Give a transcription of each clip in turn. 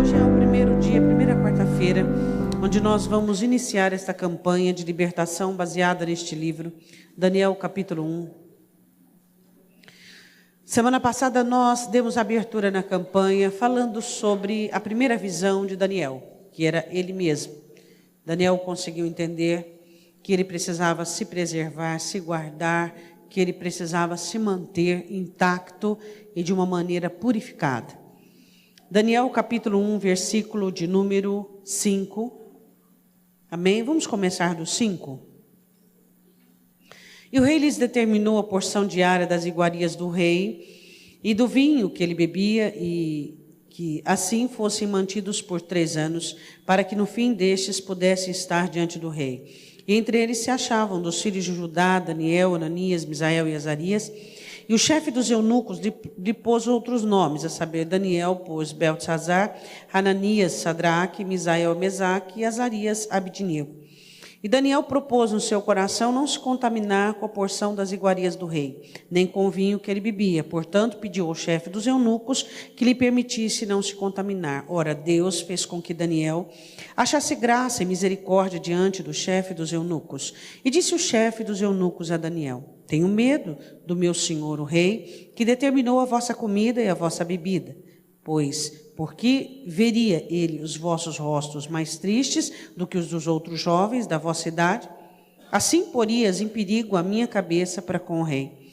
Hoje é o primeiro dia, a primeira quarta-feira, onde nós vamos iniciar esta campanha de libertação baseada neste livro, Daniel capítulo 1. Semana passada nós demos abertura na campanha falando sobre a primeira visão de Daniel, que era ele mesmo. Daniel conseguiu entender que ele precisava se preservar, se guardar, que ele precisava se manter intacto e de uma maneira purificada. Daniel capítulo 1, versículo de número 5. Amém? Vamos começar do 5. E o rei lhes determinou a porção diária das iguarias do rei e do vinho que ele bebia, e que assim fossem mantidos por 3 anos, para que no fim destes pudessem estar diante do rei. E entre eles se achavam dos filhos de Judá, Daniel, Ananias, Misael e Azarias. E o chefe dos eunucos lhe pôs outros nomes, a saber, Daniel pôs Beltesazar, Hananias, Sadraque, Misael, Mesaque e Azarias, Abidnego. E Daniel propôs no seu coração não se contaminar com a porção das iguarias do rei, nem com o vinho que ele bebia. Portanto, pediu ao chefe dos eunucos que lhe permitisse não se contaminar. Ora, Deus fez com que Daniel achasse graça e misericórdia diante do chefe dos eunucos. E disse o chefe dos eunucos a Daniel: tenho medo do meu senhor o rei, que determinou a vossa comida e a vossa bebida. Pois, porque veria ele os vossos rostos mais tristes do que os dos outros jovens da vossa idade? Assim porias em perigo a minha cabeça para com o rei.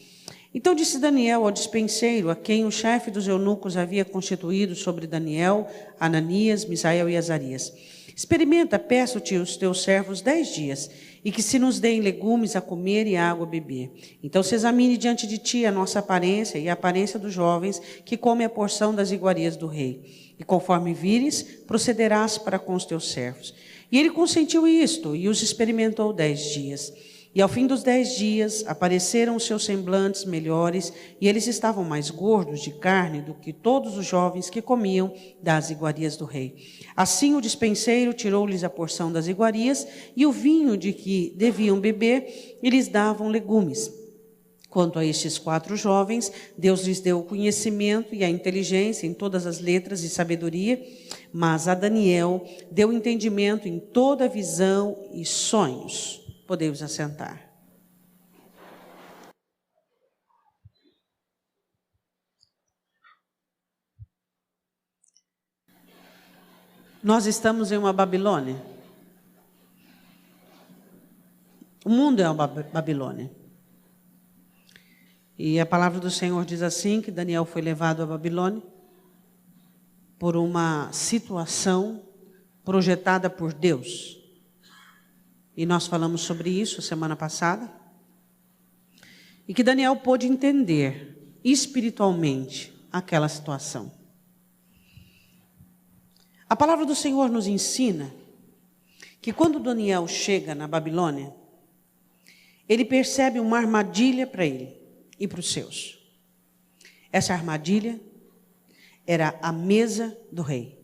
Então disse Daniel ao dispenseiro, a quem o chefe dos eunucos havia constituído sobre Daniel, Ananias, Misael e Azarias: experimenta, peço-te, os teus servos 10 dias, e que se nos deem legumes a comer e água a beber. Então se examine diante de ti a nossa aparência e a aparência dos jovens que comem a porção das iguarias do rei. E conforme vires, procederás para com os teus servos. E ele consentiu isto, e os experimentou 10 dias. E ao fim dos 10 dias, apareceram os seus semblantes melhores, e eles estavam mais gordos de carne do que todos os jovens que comiam das iguarias do rei. Assim o dispenseiro tirou-lhes a porção das iguarias, e o vinho de que deviam beber, e lhes davam legumes. Quanto a estes 4 jovens, Deus lhes deu o conhecimento e a inteligência em todas as letras e sabedoria, mas a Daniel deu entendimento em toda visão e sonhos. Podemos assentar. Nós estamos em uma Babilônia. O mundo é uma Babilônia. E a palavra do Senhor diz assim, que Daniel foi levado à Babilônia por uma situação projetada por Deus. E nós falamos sobre isso semana passada. E que Daniel pôde entender espiritualmente aquela situação. A palavra do Senhor nos ensina que quando Daniel chega na Babilônia, ele percebe uma armadilha para ele e para os seus. Essa armadilha era a mesa do rei.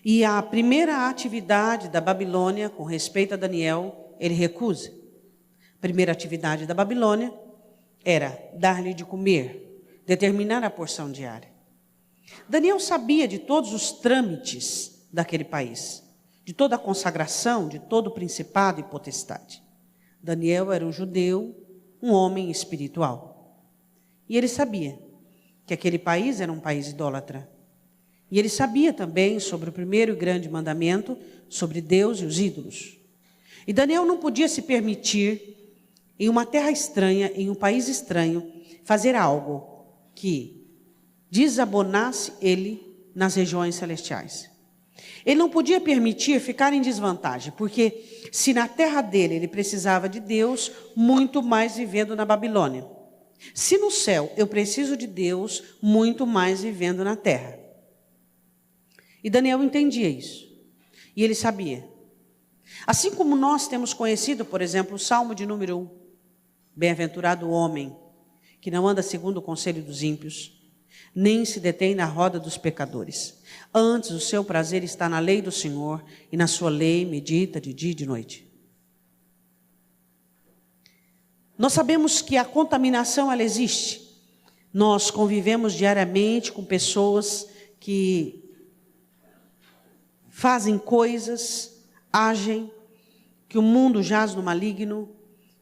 E a primeira atividade da Babilônia com respeito a Daniel, ele recusa. A primeira atividade da Babilônia era dar-lhe de comer, determinar a porção diária. Daniel sabia de todos os trâmites daquele país, de toda a consagração, de todo o principado e potestade. Daniel era um judeu, um homem espiritual. E ele sabia que aquele país era um país idólatra. E ele sabia também sobre o primeiro e grande mandamento, sobre Deus e os ídolos. E Daniel não podia se permitir, em uma terra estranha, em um país estranho, fazer algo que desabonasse ele nas regiões celestiais. Ele não podia permitir ficar em desvantagem, porque se na terra dele ele precisava de Deus, muito mais vivendo na Babilônia. Se no céu eu preciso de Deus, muito mais vivendo na terra. E Daniel entendia isso. E ele sabia. Assim como nós temos conhecido, por exemplo, o Salmo de número 1. Bem-aventurado o homem que não anda segundo o conselho dos ímpios, nem se detém na roda dos pecadores. Antes o seu prazer está na lei do Senhor, e na sua lei medita de dia e de noite. Nós sabemos que a contaminação, ela existe. Nós convivemos diariamente com pessoas que fazem coisas, agem, que o mundo jaz no maligno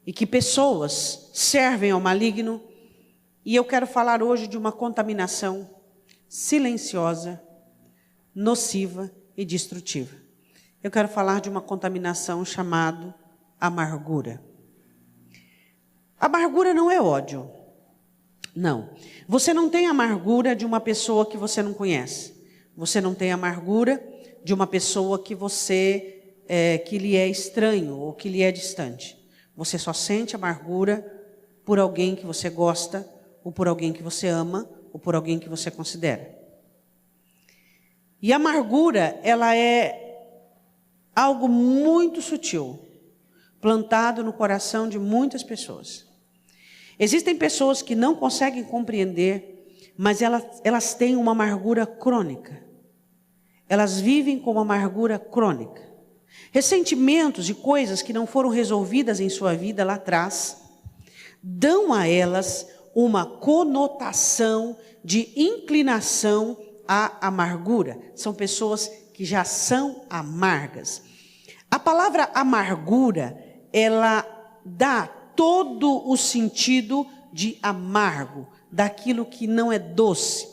e que pessoas servem ao maligno. E eu quero falar hoje de uma contaminação silenciosa, nociva e destrutiva. Eu quero falar de uma contaminação chamada amargura. Amargura não é ódio. Não. Você não tem amargura de uma pessoa que você não conhece. Você não tem amargura de uma pessoa que que lhe é estranho ou que lhe é distante. Você só sente amargura por alguém que você gosta, ou por alguém que você ama, ou por alguém que você considera. E a amargura, ela é algo muito sutil, plantado no coração de muitas pessoas. Existem pessoas que não conseguem compreender, mas elas têm uma amargura crônica. Elas vivem com uma amargura crônica. Ressentimentos e coisas que não foram resolvidas em sua vida lá atrás, dão a elas uma conotação de inclinação à amargura. São pessoas que já são amargas. A palavra amargura, ela dá todo o sentido de amargo, daquilo que não é doce.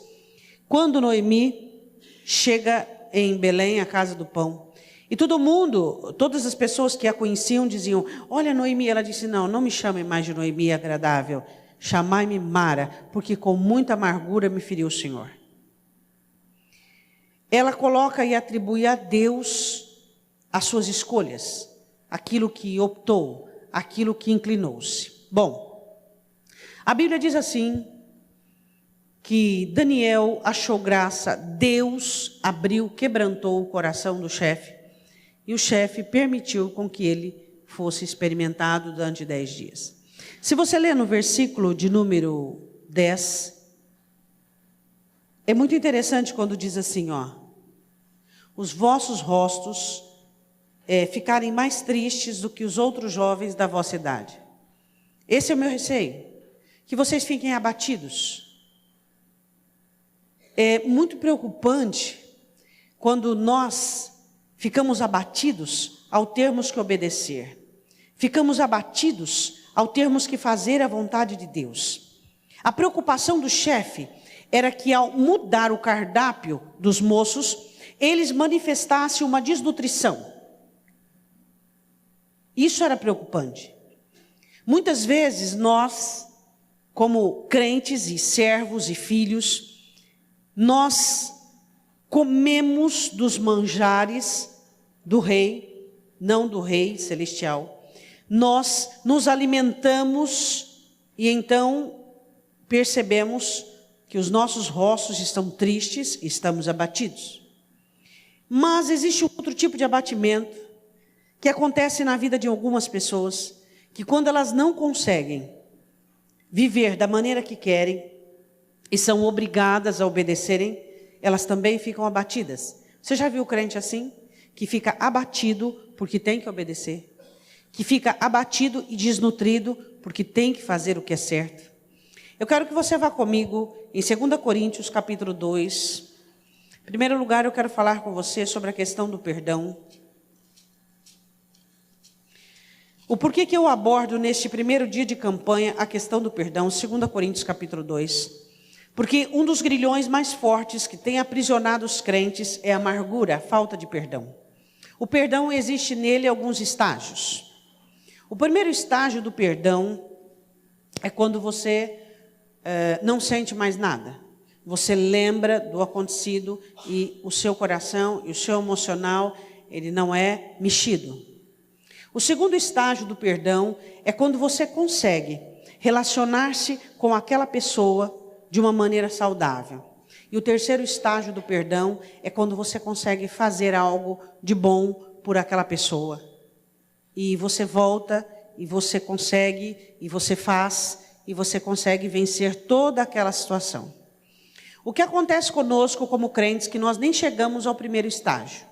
Quando Noemi chega em Belém, a casa do pão, e todo mundo, todas as pessoas que a conheciam diziam, olha Noemi, ela disse, não me chamem mais de Noemi agradável, chamai-me Mara, porque com muita amargura me feriu o Senhor. Ela coloca e atribui a Deus as suas escolhas, aquilo que optou, aquilo que inclinou-se. Bom, a Bíblia diz assim, que Daniel achou graça, Deus abriu, quebrantou o coração do chefe, e o chefe permitiu com que ele fosse experimentado durante 10 dias. Se você ler no versículo de número 10, é muito interessante quando diz assim, os vossos rostos ficarem mais tristes do que os outros jovens da vossa idade. Esse é o meu receio, que vocês fiquem abatidos. É muito preocupante quando nós ficamos abatidos ao termos que obedecer. Ficamos abatidos ao termos que fazer a vontade de Deus. A preocupação do chefe era que ao mudar o cardápio dos moços, eles manifestassem uma desnutrição. Isso era preocupante. Muitas vezes nós, como crentes e servos e filhos, nós comemos dos manjares do rei, não do rei celestial. Nós nos alimentamos e então percebemos que os nossos rostos estão tristes e estamos abatidos. Mas existe outro tipo de abatimento que acontece na vida de algumas pessoas, que quando elas não conseguem viver da maneira que querem e são obrigadas a obedecerem, elas também ficam abatidas. Você já viu crente assim? Que fica abatido porque tem que obedecer. Que fica abatido e desnutrido porque tem que fazer o que é certo. Eu quero que você vá comigo em 2 Coríntios capítulo 2. Em primeiro lugar, eu quero falar com você sobre a questão do perdão. O porquê que eu abordo neste primeiro dia de campanha a questão do perdão, 2 Coríntios capítulo 2. Porque um dos grilhões mais fortes que tem aprisionado os crentes é a amargura, a falta de perdão. O perdão existe nele alguns estágios. O primeiro estágio do perdão é quando você não sente mais nada. Você lembra do acontecido e o seu coração e o seu emocional, ele não é mexido. O segundo estágio do perdão é quando você consegue relacionar-se com aquela pessoa de uma maneira saudável. E o terceiro estágio do perdão é quando você consegue fazer algo de bom por aquela pessoa. E você volta, e você consegue, e você faz, e você consegue vencer toda aquela situação. O que acontece conosco como crentes, que nós nem chegamos ao primeiro estágio.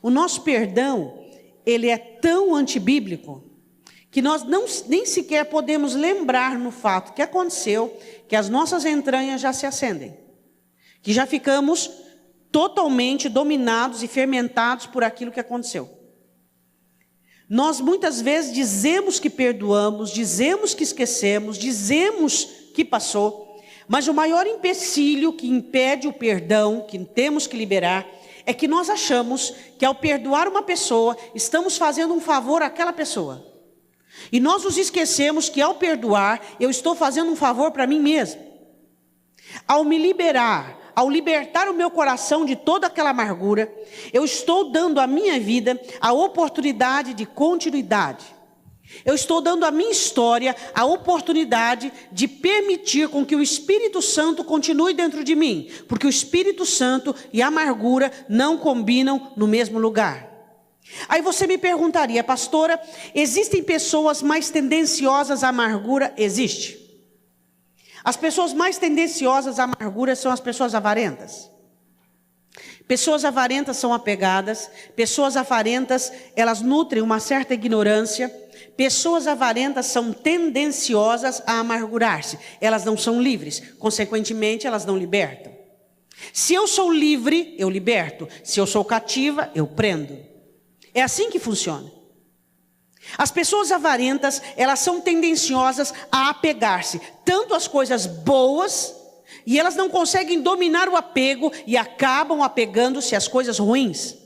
O nosso perdão, ele é tão antibíblico, que nós nem sequer podemos lembrar no fato que aconteceu, que as nossas entranhas já se acendem, que já ficamos totalmente dominados e fermentados por aquilo que aconteceu. Nós muitas vezes dizemos que perdoamos, dizemos que esquecemos, dizemos que passou, mas o maior empecilho que impede o perdão, que temos que liberar, é que nós achamos que ao perdoar uma pessoa, estamos fazendo um favor àquela pessoa. E nós nos esquecemos que ao perdoar, eu estou fazendo um favor para mim mesmo. Ao me liberar, ao libertar o meu coração de toda aquela amargura, eu estou dando à minha vida a oportunidade de continuidade. Eu estou dando à minha história a oportunidade de permitir com que o Espírito Santo continue dentro de mim. Porque o Espírito Santo e a amargura não combinam no mesmo lugar. Aí você me perguntaria, pastora, existem pessoas mais tendenciosas à amargura? Existe. As pessoas mais tendenciosas à amargura são as pessoas avarentas. Pessoas avarentas são apegadas, pessoas avarentas, elas nutrem uma certa ignorância. Pessoas avarentas são tendenciosas a amargurar-se. Elas não são livres, consequentemente elas não libertam. Se eu sou livre, eu liberto. Se eu sou cativa, eu prendo. É assim que funciona. As pessoas avarentas, elas são tendenciosas a apegar-se tanto às coisas boas, e elas não conseguem dominar o apego e acabam apegando-se às coisas ruins.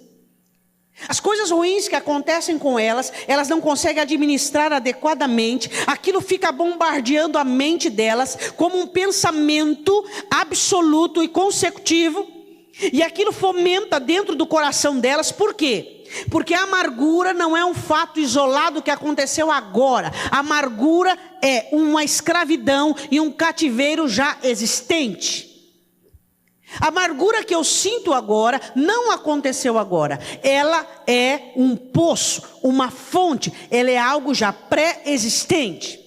As coisas ruins que acontecem com elas, elas não conseguem administrar adequadamente, aquilo fica bombardeando a mente delas como um pensamento absoluto e consecutivo, e aquilo fomenta dentro do coração delas. Por quê? Porque a amargura não é um fato isolado que aconteceu agora. A amargura é uma escravidão e um cativeiro já existente. A amargura que eu sinto agora não aconteceu agora. Ela é um poço, uma fonte. Ela é algo já pré-existente.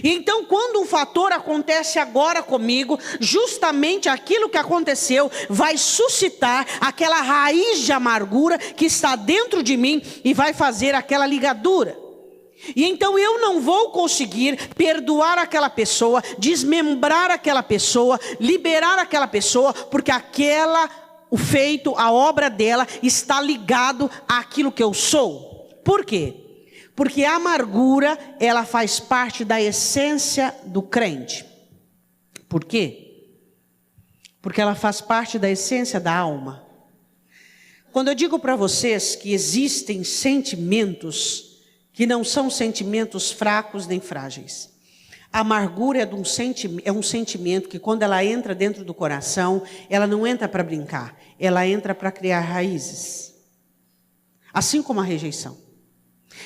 E então, quando um fator acontece agora comigo, justamente aquilo que aconteceu vai suscitar aquela raiz de amargura que está dentro de mim e vai fazer aquela ligadura. E então eu não vou conseguir perdoar aquela pessoa, desmembrar aquela pessoa, liberar aquela pessoa, porque o feito, a obra dela está ligado àquilo que eu sou. Por quê? Porque a amargura, ela faz parte da essência do crente. Por quê? Porque ela faz parte da essência da alma. Quando eu digo para vocês que existem sentimentos que não são sentimentos fracos nem frágeis. A amargura é um sentimento que quando ela entra dentro do coração, ela não entra para brincar, ela entra para criar raízes. Assim como a rejeição.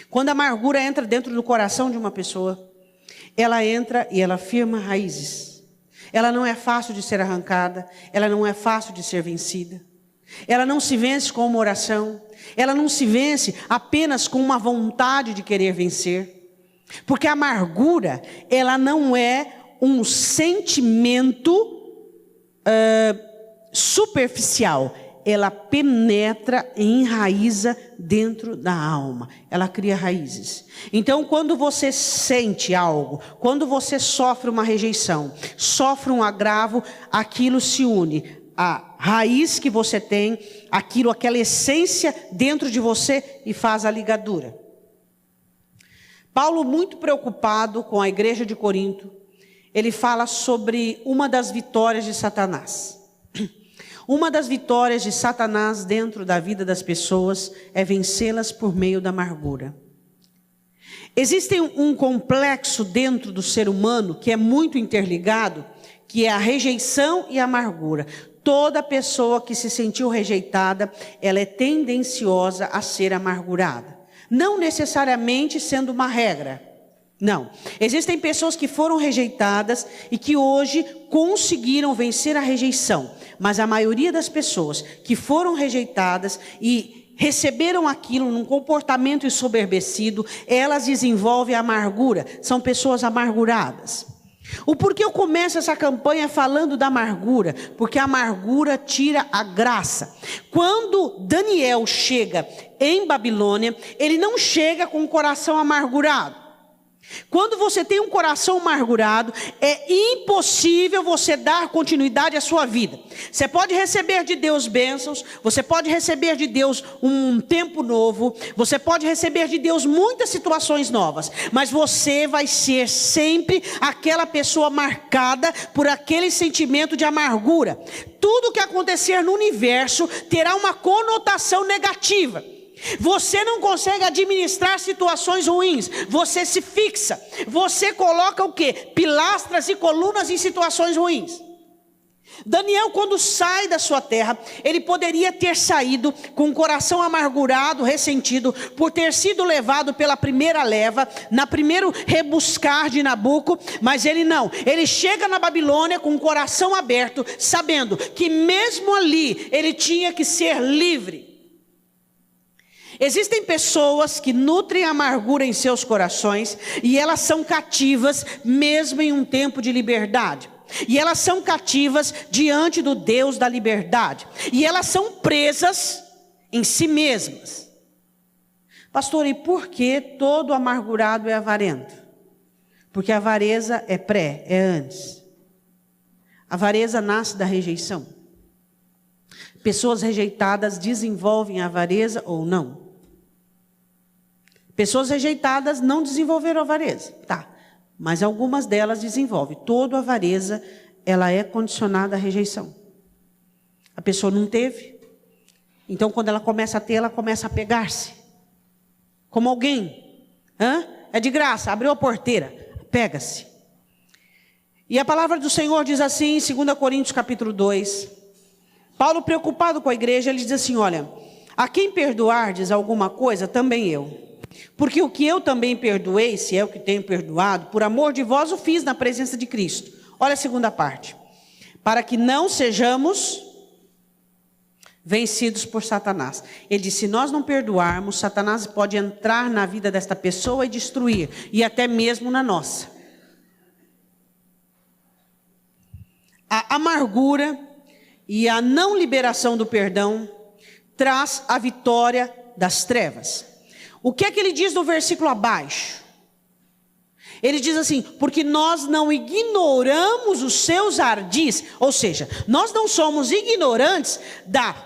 Quando a amargura entra dentro do coração de uma pessoa, ela entra e ela firma raízes. Ela não é fácil de ser arrancada, ela não é fácil de ser vencida. Ela não se vence com uma oração, ela não se vence apenas com uma vontade de querer vencer. Porque a amargura, ela não é um sentimento superficial. Ela penetra e enraiza dentro da alma. Ela cria raízes. Então, quando você sente algo, quando você sofre uma rejeição, sofre um agravo, aquilo se une. A raiz que você tem, aquela essência dentro de você e faz a ligadura. Paulo, muito preocupado com a igreja de Corinto, ele fala sobre uma das vitórias de Satanás. Uma das vitórias de Satanás dentro da vida das pessoas é vencê-las por meio da amargura. Existe um complexo dentro do ser humano que é muito interligado, que é a rejeição e a amargura. Toda pessoa que se sentiu rejeitada, ela é tendenciosa a ser amargurada. Não necessariamente sendo uma regra. Não. Existem pessoas que foram rejeitadas e que hoje conseguiram vencer a rejeição. Mas a maioria das pessoas que foram rejeitadas e receberam aquilo num comportamento ensoberbecido, elas desenvolvem a amargura. São pessoas amarguradas. O porquê eu começo essa campanha falando da amargura? Porque a amargura tira a graça. Quando Daniel chega em Babilônia, ele não chega com o coração amargurado. Quando você tem um coração amargurado, é impossível você dar continuidade à sua vida. Você pode receber de Deus bênçãos, você pode receber de Deus um tempo novo, você pode receber de Deus muitas situações novas, mas você vai ser sempre aquela pessoa marcada por aquele sentimento de amargura. Tudo que acontecer no universo terá uma conotação negativa. Você não consegue administrar situações ruins, você se fixa, você coloca o quê? Pilastras e colunas em situações ruins. Daniel, quando sai da sua terra, ele poderia ter saído com o coração amargurado, ressentido, por ter sido levado pela primeira leva, na primeiro rebuscar de Nabuco, mas ele não. Ele chega na Babilônia com o coração aberto, sabendo que mesmo ali, ele tinha que ser livre. Existem pessoas que nutrem amargura em seus corações e elas são cativas mesmo em um tempo de liberdade. E elas são cativas diante do Deus da liberdade. E elas são presas em si mesmas. Pastor, e por que todo amargurado é avarento? Porque a avareza é antes. A avareza nasce da rejeição. Pessoas rejeitadas desenvolvem a avareza ou não? Pessoas rejeitadas não desenvolveram avareza, tá? Mas algumas delas desenvolvem. Toda avareza, ela é condicionada à rejeição. A pessoa não teve, então quando ela começa a ter, ela começa a pegar-se. Como alguém, é de graça, abriu a porteira, pega-se. E a palavra do Senhor diz assim, em 2 Coríntios capítulo 2, Paulo preocupado com a igreja, ele diz assim, olha, a quem perdoardes alguma coisa, também eu. Porque o que eu também perdoei, se é o que tenho perdoado, por amor de vós o fiz na presença de Cristo. Olha a segunda parte. Para que não sejamos vencidos por Satanás. Ele diz, se nós não perdoarmos, Satanás pode entrar na vida desta pessoa e destruir, e até mesmo na nossa. A amargura e a não liberação do perdão traz a vitória das trevas. O que é que ele diz no versículo abaixo? Ele diz assim, porque nós não ignoramos os seus ardis, ou seja, nós não somos ignorantes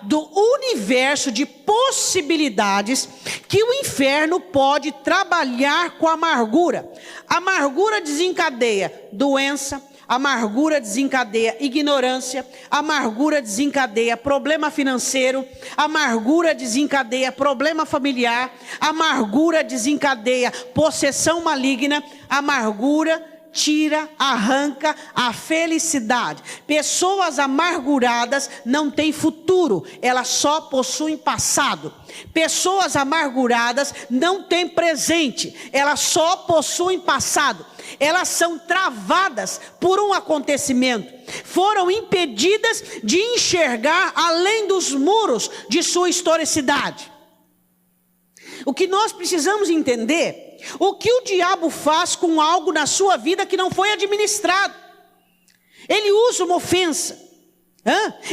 do universo de possibilidades que o inferno pode trabalhar com a amargura. A amargura desencadeia doença, a amargura desencadeia ignorância, a amargura desencadeia problema financeiro, a amargura desencadeia problema familiar, a amargura desencadeia possessão maligna, a amargura tira, arranca a felicidade. Pessoas amarguradas não têm futuro, elas só possuem passado. Pessoas amarguradas não têm presente, elas só possuem passado. Elas são travadas por um acontecimento, foram impedidas de enxergar além dos muros de sua historicidade. O que nós precisamos entender, o que o diabo faz com algo na sua vida que não foi administrado. Ele usa uma ofensa,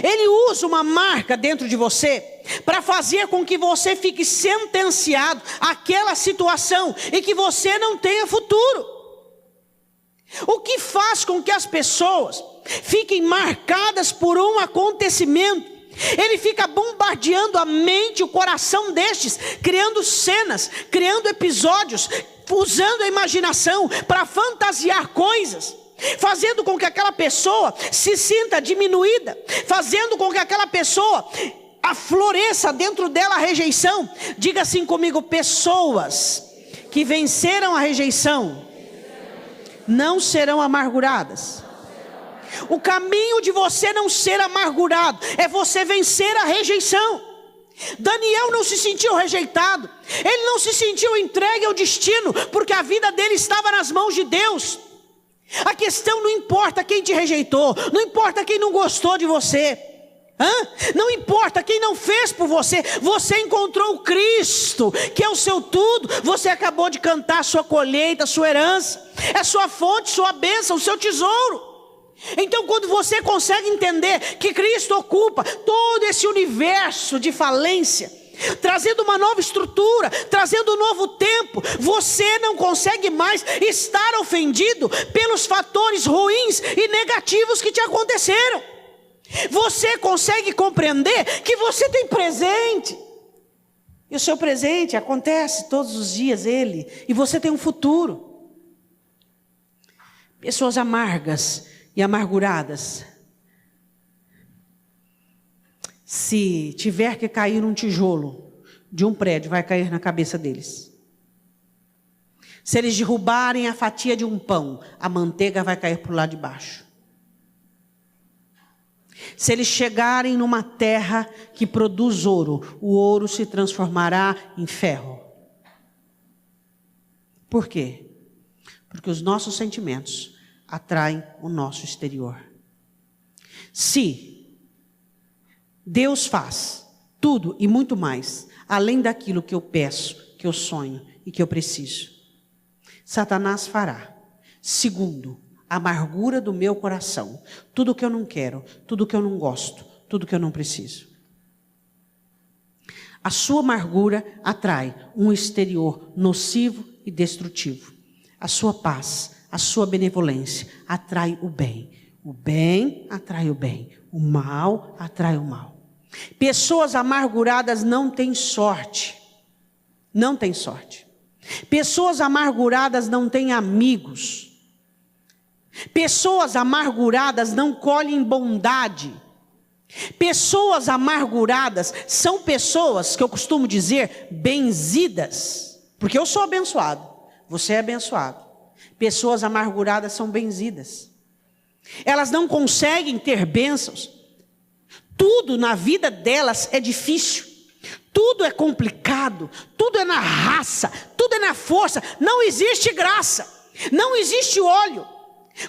ele usa uma marca dentro de você, para fazer com que você fique sentenciado àquela situação, e que você não tenha futuro. O que faz com que as pessoas fiquem marcadas por um acontecimento? Ele fica bombardeando a mente, o coração destes, criando cenas, criando episódios, usando a imaginação para fantasiar coisas, fazendo com que aquela pessoa se sinta diminuída, fazendo com que aquela pessoa afloresça dentro dela a rejeição. Diga assim comigo, pessoas que venceram a rejeição não serão amarguradas. O caminho de você não ser amargurado é você vencer a rejeição. Daniel não se sentiu rejeitado, ele não se sentiu entregue ao destino, porque a vida dele estava nas mãos de Deus. A questão não importa quem te rejeitou, não importa quem não gostou de você, não importa quem não fez por você. Você encontrou o Cristo, que é o seu tudo. Você acabou de cantar sua colheita, sua herança, é sua fonte, sua bênção, o seu tesouro. Então quando você consegue entender que Cristo ocupa todo esse universo de falência, trazendo uma nova estrutura, trazendo um novo tempo. Você não consegue mais estar ofendido pelos fatores ruins e negativos que te aconteceram. Você consegue compreender que você tem presente. E o seu presente acontece todos os dias, e você tem um futuro. Pessoas amargas e amarguradas, se tiver que cair um tijolo de um prédio, vai cair na cabeça deles. Se eles derrubarem a fatia de um pão, a manteiga vai cair para o lado de baixo. Se eles chegarem numa terra que produz ouro, o ouro se transformará em ferro. Por quê? Porque os nossos sentimentos atraem o nosso exterior. Se Deus faz tudo e muito mais, além daquilo que eu peço, que eu sonho e que eu preciso, Satanás fará, segundo a amargura do meu coração, tudo que eu não quero, tudo que eu não gosto, tudo que eu não preciso. A sua amargura atrai um exterior nocivo e destrutivo. A sua paz, a sua benevolência atrai o bem. O bem atrai o bem. O mal atrai o mal. Pessoas amarguradas não têm sorte. Não têm sorte. Pessoas amarguradas não têm amigos. Pessoas amarguradas não colhem bondade. Pessoas amarguradas são pessoas que eu costumo dizer benzidas. Porque eu sou abençoado, você é abençoado. Pessoas amarguradas são benzidas. Elas não conseguem ter bênçãos. Tudo na vida delas é difícil. Tudo é complicado. Tudo é na raça. Tudo é na força. Não existe graça. Não existe óleo.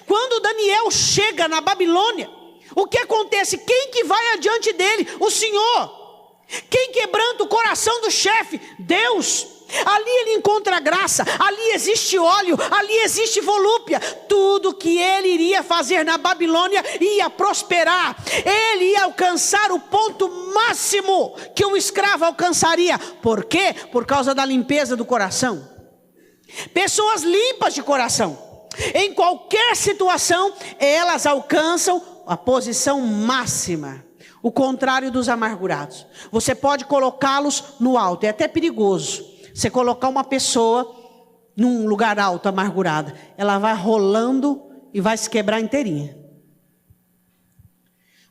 Quando Daniel chega na Babilônia, o que acontece? Quem que vai adiante dele? O Senhor. Quem quebranta o coração do chefe? Deus. Ali ele encontra graça, ali existe óleo, ali existe volúpia. Tudo que ele iria fazer na Babilônia ia prosperar. Ele ia alcançar o ponto máximo que um escravo alcançaria. Por quê? Por causa da limpeza do coração. Pessoas limpas de coração, em qualquer situação, elas alcançam a posição máxima. O contrário dos amargurados. Você pode colocá-los no alto, é até perigoso. Você colocar uma pessoa num lugar alto, amargurada, ela vai rolando e vai se quebrar inteirinha.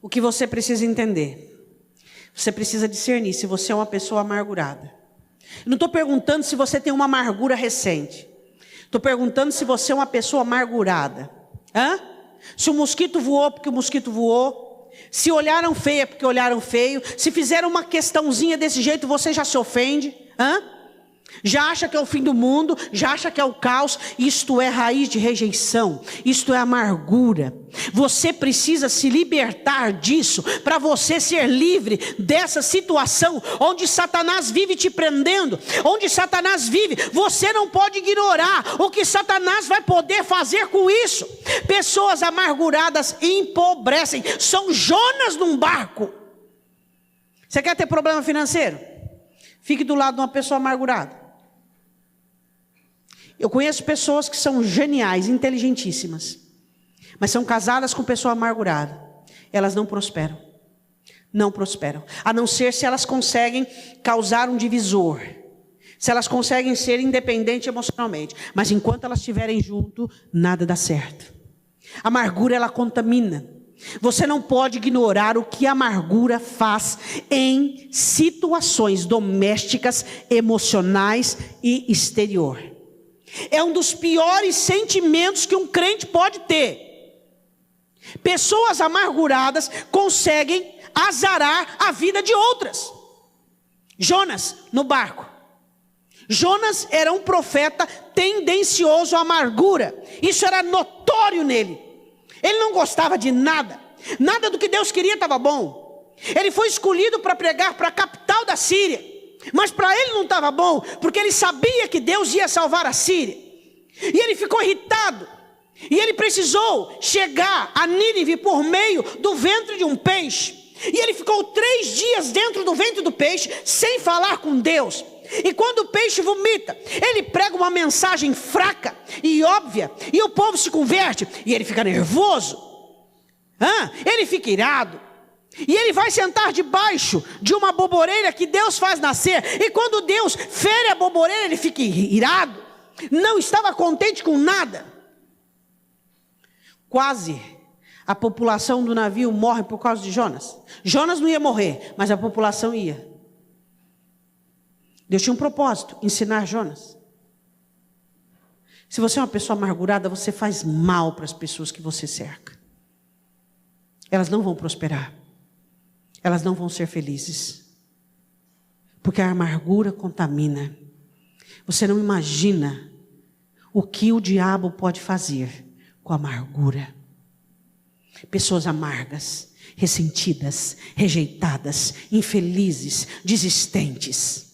O que você precisa entender? Você precisa discernir se você é uma pessoa amargurada. Eu não estou perguntando se você tem uma amargura recente. Estou perguntando se você é uma pessoa amargurada. Se o mosquito voou porque o mosquito voou. Se olharam feio é porque olharam feio. Se fizeram uma questãozinha desse jeito, você já se ofende. Já acha que é o fim do mundo, já acha que é o caos. Isto é raiz de rejeição, isto é amargura. Você precisa se libertar disso, para você ser livre dessa situação, onde Satanás vive te prendendo, onde Satanás vive. Você não pode ignorar o que Satanás vai poder fazer com isso. Pessoas amarguradas empobrecem, são Jonas num barco. Você quer ter problema financeiro? Fique do lado de uma pessoa amargurada. Eu conheço pessoas que são geniais, inteligentíssimas, mas são casadas com pessoa amargurada. Elas não prosperam. Não prosperam. A não ser se elas conseguem causar um divisor. Se elas conseguem ser independentes emocionalmente. Mas enquanto elas estiverem junto, nada dá certo. A amargura, ela contamina. Você não pode ignorar o que a amargura faz em situações domésticas, emocionais e exterior. É um dos piores sentimentos que um crente pode ter. Pessoas amarguradas conseguem azarar a vida de outras. Jonas no barco. Jonas era um profeta tendencioso à amargura. Isso era notório nele. Ele não gostava de nada. Nada do que Deus queria estava bom. Ele foi escolhido para pregar para a capital da Síria. Mas para ele não estava bom, porque ele sabia que Deus ia salvar a Síria. E ele ficou irritado. E ele precisou chegar a Nínive por meio do ventre de um peixe. E ele ficou 3 dias dentro do ventre do peixe, sem falar com Deus. E quando o peixe vomita, ele prega uma mensagem fraca e óbvia, e o povo se converte, e ele fica nervoso, ele fica irado, e ele vai sentar debaixo de uma boboreira que Deus faz nascer, e quando Deus fere a boboreira, ele fica irado, não estava contente com nada. Quase a população do navio morre por causa de Jonas. Jonas não ia morrer, mas a população ia. Deus tinha um propósito, ensinar Jonas. Se você é uma pessoa amargurada, você faz mal para as pessoas que você cerca. Elas não vão prosperar. Elas não vão ser felizes. Porque a amargura contamina. Você não imagina o que o diabo pode fazer com a amargura. Pessoas amargas, ressentidas, rejeitadas, infelizes, desistentes.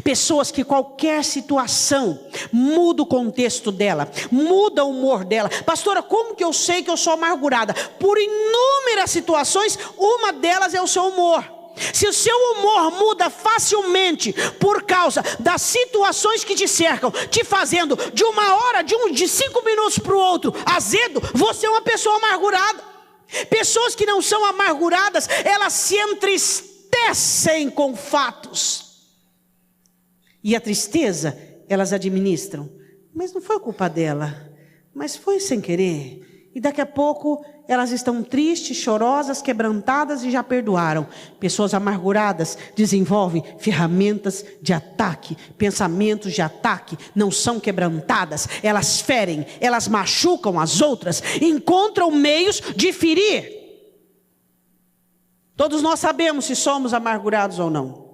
Pessoas que qualquer situação muda o contexto dela, muda o humor dela. Pastora, como que eu sei que eu sou amargurada? Por inúmeras situações, uma delas é o seu humor. Se o seu humor muda facilmente por causa das situações que te cercam, te fazendo de uma hora, de 5 minutos para o outro, azedo, você é uma pessoa amargurada. Pessoas que não são amarguradas, elas se entristecem com fatos. E a tristeza, elas administram. Mas não foi culpa dela, mas foi sem querer. E daqui a pouco, elas estão tristes, chorosas, quebrantadas e já perdoaram. Pessoas amarguradas desenvolvem ferramentas de ataque, pensamentos de ataque, não são quebrantadas. Elas ferem, elas machucam as outras, encontram meios de ferir. Todos nós sabemos se somos amargurados ou não.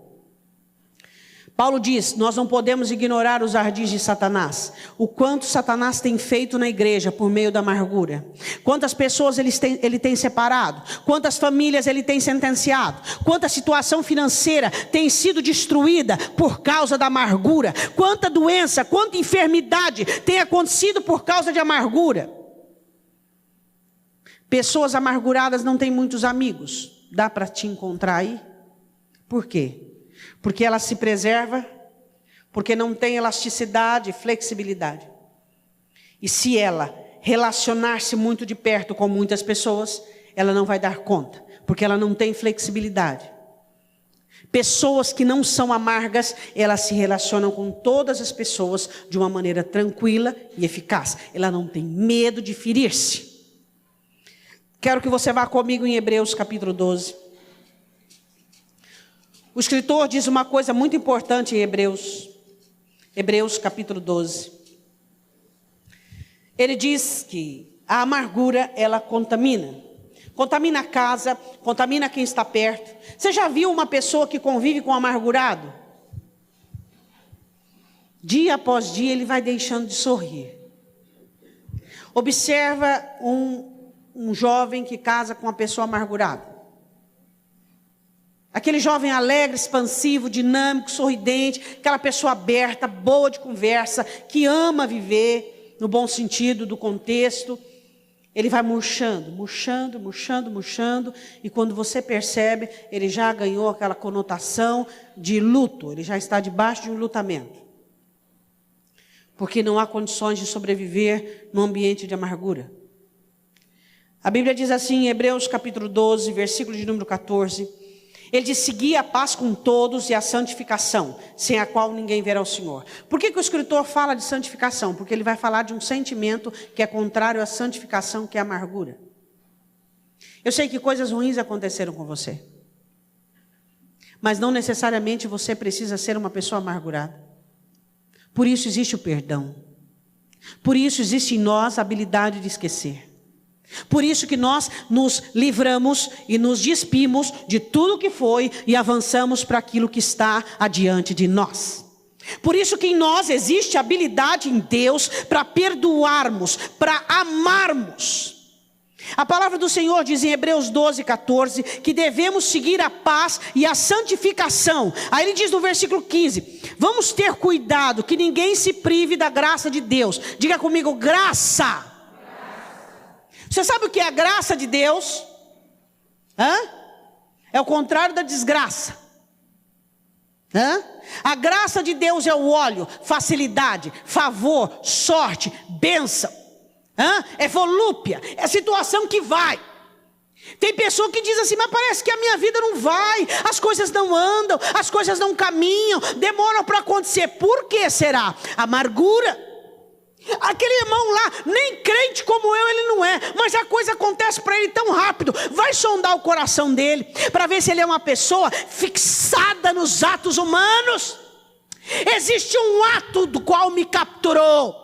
Paulo diz, nós não podemos ignorar os ardis de Satanás. O quanto Satanás tem feito na igreja por meio da amargura. Quantas pessoas ele tem separado. Quantas famílias ele tem sentenciado. Quanta situação financeira tem sido destruída por causa da amargura. Quanta doença, quanta enfermidade tem acontecido por causa de amargura. Pessoas amarguradas não têm muitos amigos. Dá para te encontrar aí? Por quê? Porque ela se preserva, porque não tem elasticidade, flexibilidade. E se ela relacionar-se muito de perto com muitas pessoas, ela não vai dar conta, porque ela não tem flexibilidade. Pessoas que não são amargas, elas se relacionam com todas as pessoas de uma maneira tranquila e eficaz. Ela não tem medo de ferir-se. Quero que você vá comigo em Hebreus capítulo 12. O escritor diz uma coisa muito importante em Hebreus capítulo 12. Ele diz que a amargura, ela contamina. Contamina a casa, contamina quem está perto. Você já viu uma pessoa que convive com um amargurado? Dia após dia ele vai deixando de sorrir. Observa um jovem que casa com uma pessoa amargurada. Aquele jovem alegre, expansivo, dinâmico, sorridente, aquela pessoa aberta, boa de conversa, que ama viver, no bom sentido do contexto. Ele vai murchando, e quando você percebe, ele já ganhou aquela conotação de luto, ele já está debaixo de um lutamento. Porque não há condições de sobreviver num ambiente de amargura. A Bíblia diz assim, em Hebreus capítulo 12, versículo de número 14... Ele diz, segui a paz com todos e a santificação, sem a qual ninguém verá o Senhor. Por que o escritor fala de santificação? Porque ele vai falar de um sentimento que é contrário à santificação, que é a amargura. Eu sei que coisas ruins aconteceram com você. Mas não necessariamente você precisa ser uma pessoa amargurada. Por isso existe o perdão. Por isso existe em nós a habilidade de esquecer. Por isso que nós nos livramos e nos despimos de tudo que foi e avançamos para aquilo que está adiante de nós. Por isso que em nós existe habilidade em Deus para perdoarmos, para amarmos. A palavra do Senhor diz em Hebreus 12, 14, que devemos seguir a paz e a santificação. Aí ele diz no versículo 15, vamos ter cuidado que ninguém se prive da graça de Deus. Diga comigo, graça. Você sabe o que é a graça de Deus? É o contrário da desgraça. A graça de Deus é o óleo, facilidade, favor, sorte, bênção. É volúpia, é situação que vai. Tem pessoa que diz assim, mas parece que a minha vida não vai, as coisas não andam, as coisas não caminham, demoram para acontecer. Por que será? Amargura. Aquele irmão lá, nem crente como eu ele não é, mas a coisa acontece para ele tão rápido. Vai sondar o coração dele, para ver se ele é uma pessoa fixada nos atos humanos. Existe um ato do qual me capturou,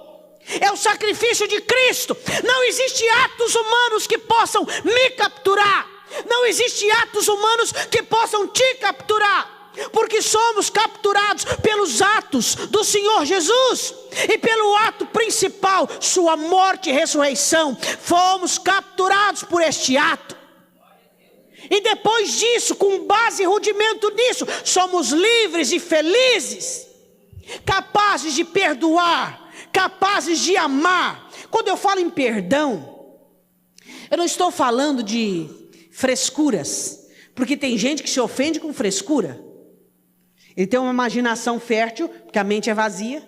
é o sacrifício de Cristo. Não existe atos humanos que possam me capturar. Não existe atos humanos que possam te capturar. Porque somos capturados pelos atos do Senhor Jesus. E pelo ato principal, sua morte e ressurreição. Fomos capturados por este ato. E depois disso, com base e rudimento nisso, somos livres e felizes. Capazes de perdoar, capazes de amar. Quando eu falo em perdão, eu não estou falando de frescuras, porque tem gente que se ofende com frescura. Ele tem uma imaginação fértil, porque a mente é vazia.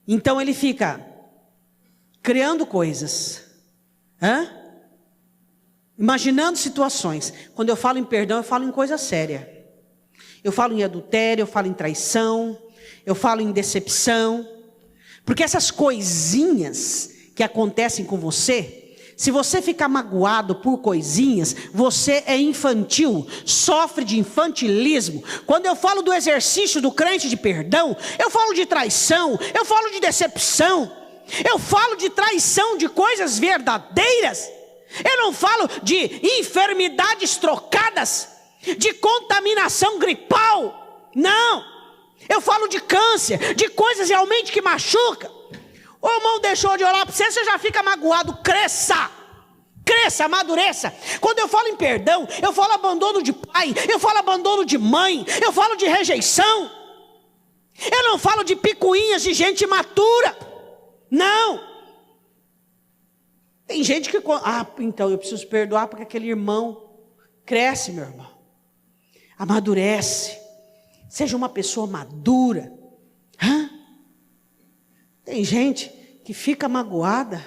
Então ele fica criando coisas, imaginando situações. Quando eu falo em perdão, eu falo em coisa séria. Eu falo em adultério, eu falo em traição, eu falo em decepção. Porque essas coisinhas que acontecem com você, se você ficar magoado por coisinhas, você é infantil, sofre de infantilismo. Quando eu falo do exercício do crente de perdão, eu falo de traição, eu falo de decepção, eu falo de traição de coisas verdadeiras. Eu não falo de enfermidades trocadas, de contaminação gripal, não. Eu falo de câncer, de coisas realmente que machucam. O irmão deixou de orar para você, você já fica magoado. Cresça, amadureça. Quando eu falo em perdão, eu falo abandono de pai, eu falo abandono de mãe, eu falo de rejeição. Eu não falo de picuinhas de gente imatura, não. Tem gente que, então eu preciso perdoar porque aquele irmão cresce, meu irmão, amadurece, seja uma pessoa madura. Tem gente que fica magoada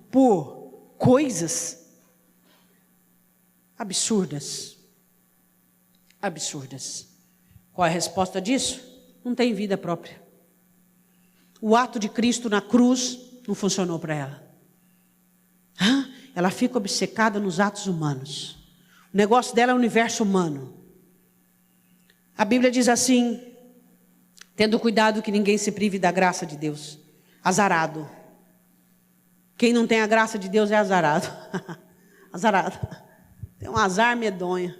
por coisas absurdas. Qual é a resposta disso? Não tem vida própria. O ato de Cristo na cruz não funcionou para ela. Ela fica obcecada nos atos humanos. O negócio dela é o universo humano. A Bíblia diz assim: tendo cuidado que ninguém se prive da graça de Deus. Azarado. Quem não tem a graça de Deus é azarado. Azarado. Tem um azar medonho.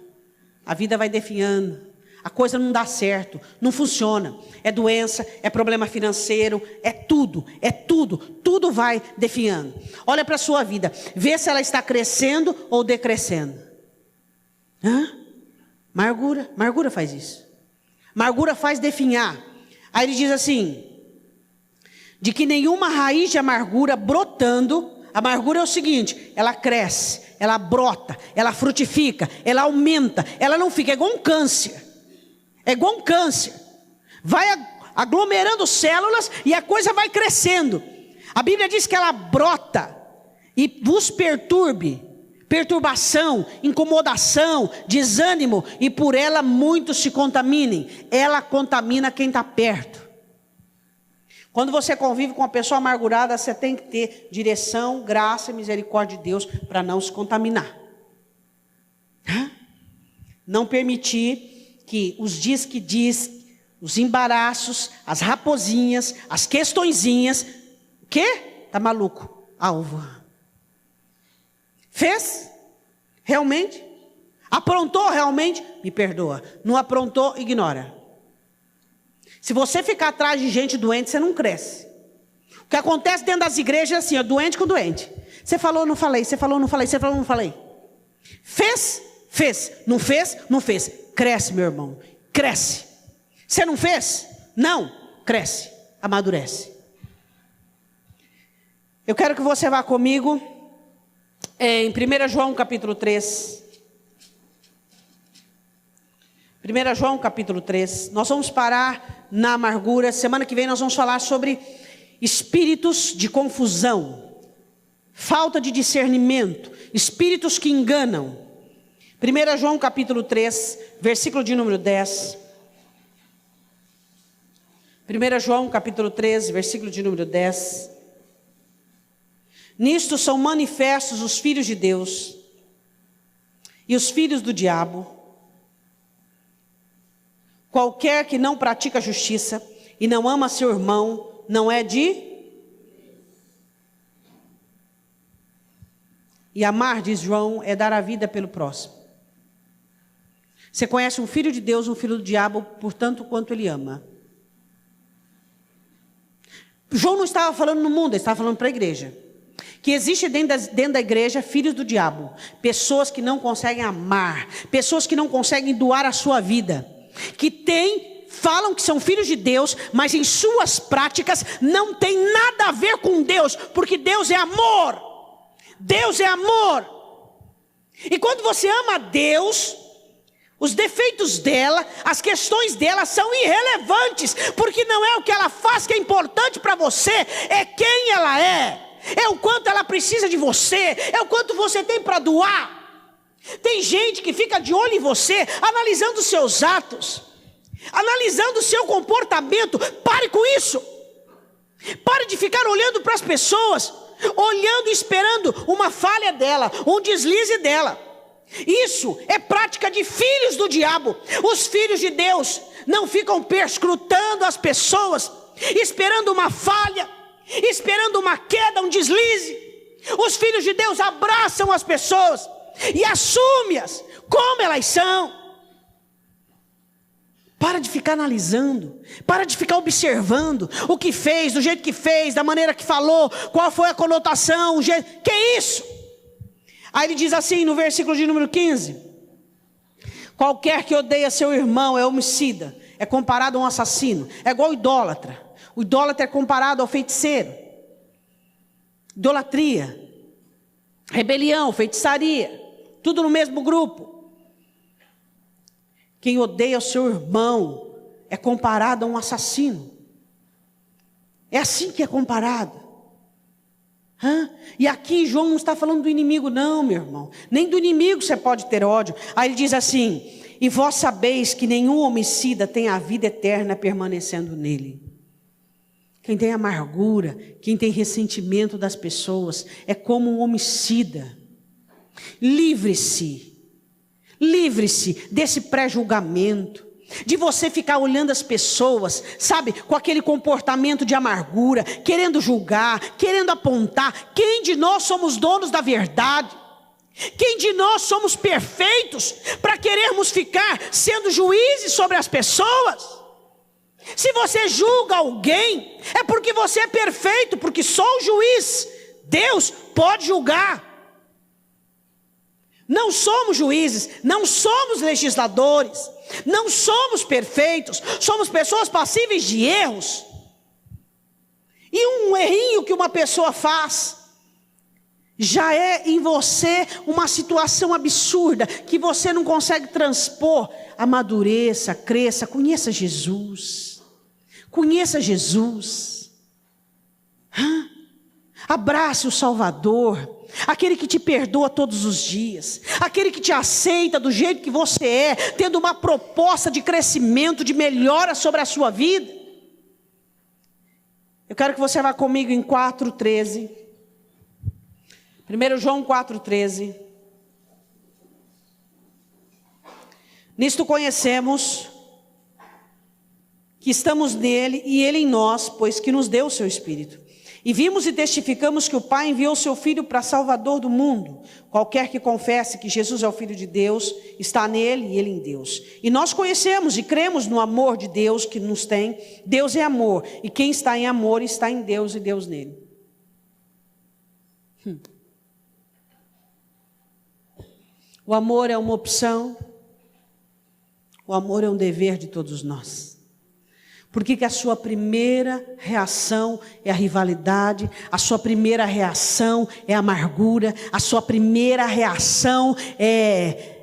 A vida vai definhando. A coisa não dá certo. Não funciona. É doença, é problema financeiro, é tudo. Tudo vai definhando. Olha para a sua vida. Vê se ela está crescendo ou decrescendo. Amargura faz isso. Amargura faz definhar. Aí ele diz assim: de que nenhuma raiz de amargura brotando. Amargura é o seguinte: ela cresce, ela brota, ela frutifica, ela aumenta, ela não fica, é igual um câncer. Vai aglomerando células e a coisa vai crescendo. A Bíblia diz que ela brota e vos perturbe. Perturbação, incomodação, desânimo, e por ela muitos se contaminem. Ela contamina quem está perto. Quando você convive com uma pessoa amargurada, você tem que ter direção, graça e misericórdia de Deus para não se contaminar. Não permitir que os diz que diz, os embaraços, as raposinhas, as questõezinhas. O quê? Está maluco? Alvo. Fez? Realmente? Aprontou realmente? Me perdoa. Não aprontou? Ignora. Se você ficar atrás de gente doente, você não cresce. O que acontece dentro das igrejas é assim, doente com doente. Você falou, não falei. Você falou, não falei. Você falou, não falei. Fez? Fez. Não fez? Não fez. Cresce, meu irmão. Cresce. Você não fez? Não. Cresce. Amadurece. Eu quero que você vá comigo em 1 João capítulo 3. 1 João capítulo 3. Nós vamos parar na amargura. Semana que vem nós vamos falar sobre espíritos de confusão, falta de discernimento, espíritos que enganam. 1 João capítulo 3, versículo de número 10. 1 João capítulo 3, versículo de número 10. Nisto são manifestos os filhos de Deus e os filhos do diabo. Qualquer que não pratica justiça e não ama seu irmão, não é de... E amar, diz João, é dar a vida pelo próximo. Você conhece um filho de Deus, um filho do diabo, portanto, quanto ele ama. João não estava falando no mundo, ele estava falando para a igreja. Que existe dentro da igreja filhos do diabo. Pessoas que não conseguem amar. Pessoas que não conseguem doar a sua vida. Que falam que são filhos de Deus, mas em suas práticas não tem nada a ver com Deus. Porque Deus é amor. Deus é amor. E quando você ama a Deus, os defeitos dela, as questões dela são irrelevantes. Porque não é o que ela faz que é importante para você, é quem ela é. É o quanto ela precisa de você, é o quanto você tem para doar. Tem gente que fica de olho em você, analisando os seus atos, analisando o seu comportamento. Pare com isso. Pare de ficar olhando para as pessoas, olhando e esperando uma falha dela, um deslize dela. Isso é prática de filhos do diabo. Os filhos de Deus não ficam perscrutando as pessoas, esperando uma falha, esperando uma queda, um deslize. Os filhos de Deus abraçam as pessoas e assumem-as como elas são. Para de ficar analisando, para de ficar observando o que fez, do jeito que fez, da maneira que falou, qual foi a conotação, o jeito. Que isso? Aí ele diz assim no versículo de número 15: qualquer que odeia seu irmão é homicida, é comparado a um assassino, é igual idólatra. O idólatra é comparado ao feiticeiro. Idolatria, rebelião, feitiçaria, tudo no mesmo grupo. Quem odeia o seu irmão é comparado a um assassino. É assim que é comparado. E aqui João não está falando do inimigo não, meu irmão. Nem do inimigo você pode ter ódio. Aí ele diz assim: e vós sabeis que nenhum homicida tem a vida eterna permanecendo nele. Quem tem amargura, quem tem ressentimento das pessoas, é como um homicida. Livre-se desse pré-julgamento, de você ficar olhando as pessoas, sabe, com aquele comportamento de amargura, querendo julgar, querendo apontar. Quem de nós somos donos da verdade? Quem de nós somos perfeitos para querermos ficar sendo juízes sobre as pessoas? Se você julga alguém, é porque você é perfeito, porque só o juiz, Deus, pode julgar. Não somos juízes, não somos legisladores, não somos perfeitos, somos pessoas passíveis de erros. E um errinho que uma pessoa faz, já é em você uma situação absurda, que você não consegue transpor. Amadureça, cresça, conheça Jesus. Conheça Jesus. Abrace o Salvador, aquele que te perdoa todos os dias, aquele que te aceita do jeito que você é, tendo uma proposta de crescimento, de melhora sobre a sua vida. Eu quero que você vá comigo em 4:13. 1 João 4:13. Nisto conhecemos que estamos nele e ele em nós, pois que nos deu o seu Espírito. E vimos e testificamos que o Pai enviou o seu Filho para Salvador do mundo. Qualquer que confesse que Jesus é o Filho de Deus, está nele e ele em Deus. E nós conhecemos e cremos no amor de Deus que nos tem. Deus é amor, e quem está em amor está em Deus e Deus nele. O amor é uma opção. O amor é um dever de todos nós. Por que a sua primeira reação é a rivalidade? A sua primeira reação é a amargura? A sua primeira reação é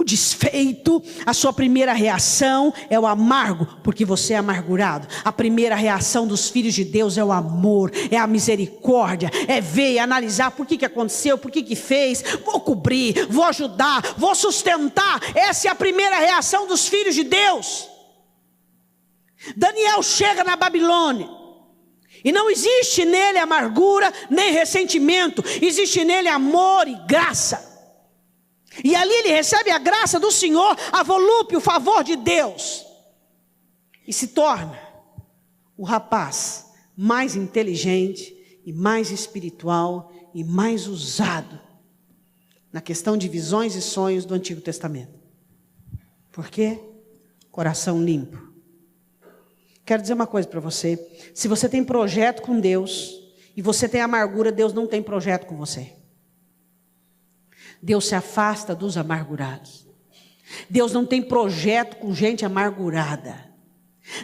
o desfeito, a sua primeira reação é o amargo, porque você é amargurado. A primeira reação dos filhos de Deus é o amor, é a misericórdia, é ver e analisar por que aconteceu, por que fez, vou cobrir, vou ajudar, vou sustentar. Essa é a primeira reação dos filhos de Deus. Daniel chega na Babilônia, e não existe nele amargura, nem ressentimento, existe nele amor e graça. E ali ele recebe a graça do Senhor, a volúpia, o favor de Deus. E se torna o rapaz mais inteligente e mais espiritual e mais usado na questão de visões e sonhos do Antigo Testamento. Por quê? Coração limpo. Quero dizer uma coisa para você. Se você tem projeto com Deus e você tem amargura, Deus não tem projeto com você. Deus se afasta dos amargurados. Deus não tem projeto com gente amargurada.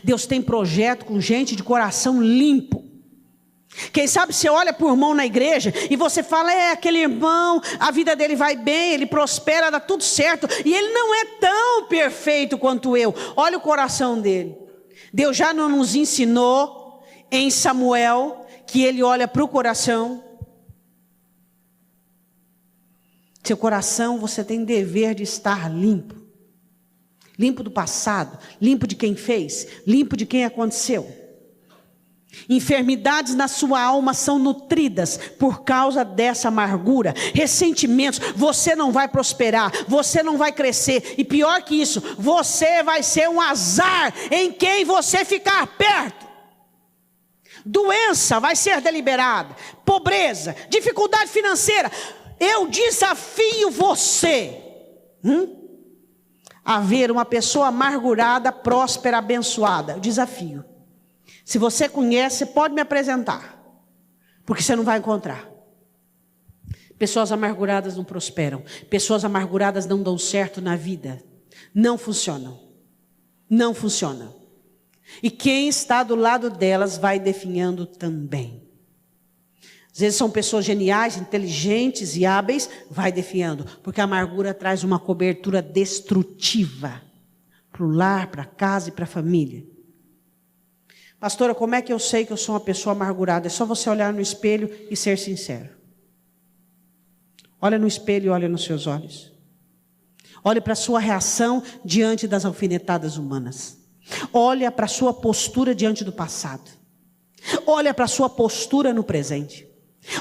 Deus tem projeto com gente de coração limpo. Quem sabe você olha para o irmão na igreja e você fala, aquele irmão, a vida dele vai bem, ele prospera, dá tudo certo. E ele não é tão perfeito quanto eu. Olha o coração dele. Deus já não nos ensinou em Samuel que ele olha para o coração. Seu coração, você tem dever de estar limpo. Limpo do passado, limpo de quem fez, limpo de quem aconteceu. Enfermidades na sua alma são nutridas por causa dessa amargura. Ressentimentos, você não vai prosperar, você não vai crescer. E pior que isso, você vai ser um azar em quem você ficar perto. Doença vai ser deliberada, pobreza, dificuldade financeira. Eu desafio você a ver uma pessoa amargurada, próspera, abençoada. Eu desafio. Se você conhece, pode me apresentar, porque você não vai encontrar. Pessoas amarguradas não prosperam. Pessoas amarguradas não dão certo na vida. Não funcionam. Não funcionam. E quem está do lado delas vai definhando também. Às vezes são pessoas geniais, inteligentes e hábeis, vai definhando. Porque a amargura traz uma cobertura destrutiva para o lar, para a casa e para a família. Pastora, como é que eu sei que eu sou uma pessoa amargurada? É só você olhar no espelho e ser sincero. Olha no espelho e olha nos seus olhos. Olhe para a sua reação diante das alfinetadas humanas. Olha para a sua postura diante do passado. Olha para a sua postura no presente.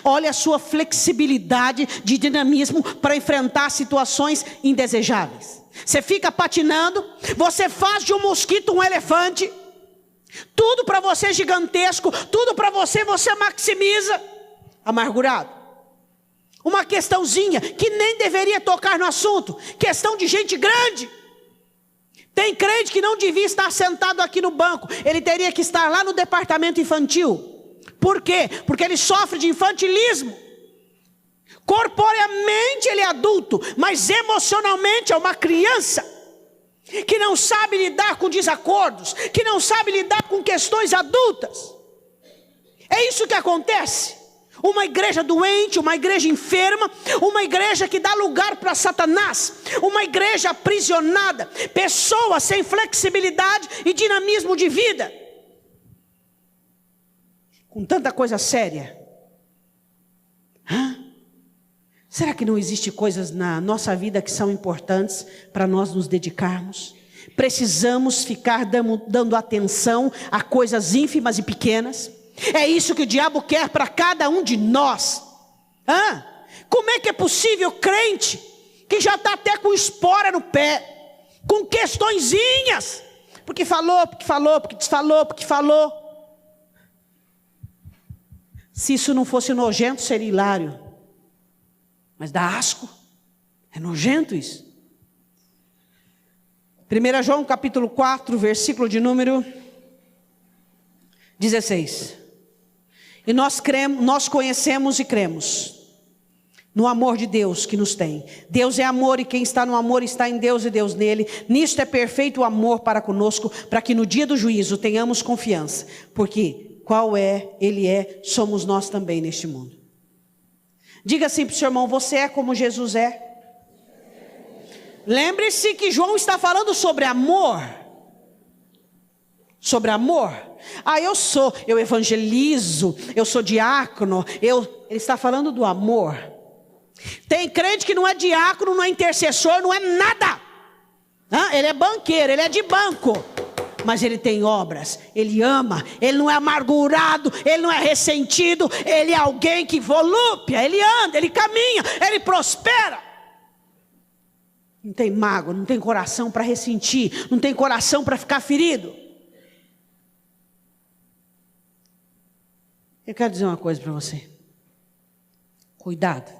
Olha a sua flexibilidade de dinamismo para enfrentar situações indesejáveis. Você fica patinando, você faz de um mosquito um elefante. Tudo para você é gigantesco, tudo para você maximiza. Amargurado. Uma questãozinha que nem deveria tocar no assunto. Questão de gente grande. Tem crente que não devia estar sentado aqui no banco. Ele teria que estar lá no departamento infantil. Por quê? Porque ele sofre de infantilismo. Corporeamente ele é adulto, mas emocionalmente é uma criança. Que não sabe lidar com desacordos, que não sabe lidar com questões adultas. É isso que acontece. Uma igreja doente, uma igreja enferma, uma igreja que dá lugar para Satanás, uma igreja aprisionada, pessoas sem flexibilidade e dinamismo de vida. Com tanta coisa séria. Será que não existe coisas na nossa vida que são importantes para nós nos dedicarmos? Precisamos ficar dando atenção a coisas ínfimas e pequenas? É isso que o diabo quer para cada um de nós. Como é que é possível crente que já está até com espora no pé, com questõezinhas, porque falou, porque desfalou, porque falou. Se isso não fosse nojento, seria hilário. Mas dá asco. É nojento isso. 1 João capítulo 4, versículo de número 16. E nós conhecemos e cremos no amor de Deus que nos tem. Deus é amor e quem está no amor está em Deus e Deus nele. Nisto é perfeito o amor para conosco, para que no dia do juízo tenhamos confiança. Porque qual é, ele é, somos nós também neste mundo. Diga assim para o seu irmão, você é como Jesus é. Lembre-se que João está falando sobre amor. Sobre amor. Eu evangelizo, eu sou diácono, ele está falando do amor. Tem crente que não é diácono, não é intercessor, não é nada. Ele é banqueiro, ele é de banco. Mas ele tem obras, ele ama, ele não é amargurado, ele não é ressentido, ele é alguém que volúpia, ele anda, ele caminha, ele prospera. Não tem mágoa, não tem coração para ressentir, não tem coração para ficar ferido. Eu quero dizer uma coisa para você. Cuidado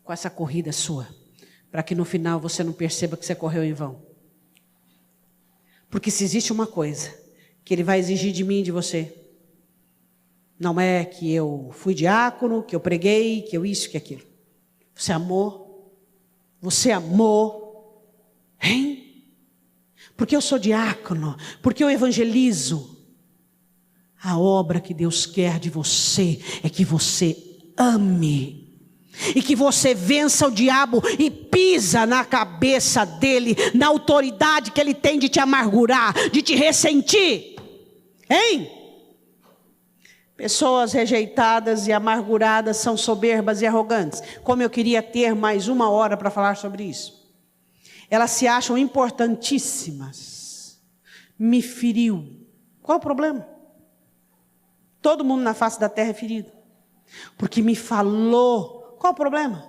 com essa corrida sua, para que no final você não perceba que você correu em vão. Porque se existe uma coisa que ele vai exigir de mim e de você, não é que eu fui diácono, que eu preguei, que eu isso, que aquilo. Você amou? Você amou? Hein? Porque eu sou diácono, porque eu evangelizo. A obra que Deus quer de você é que você ame. E que você vença o diabo e pisa na cabeça dele, na autoridade que ele tem de te amargurar, de te ressentir. Hein? Pessoas rejeitadas e amarguradas são soberbas e arrogantes. Como eu queria ter mais 1 hora para falar sobre isso. Elas se acham importantíssimas. Me feriu. Qual o problema? Todo mundo na face da terra é ferido. Porque me falou. Qual o problema?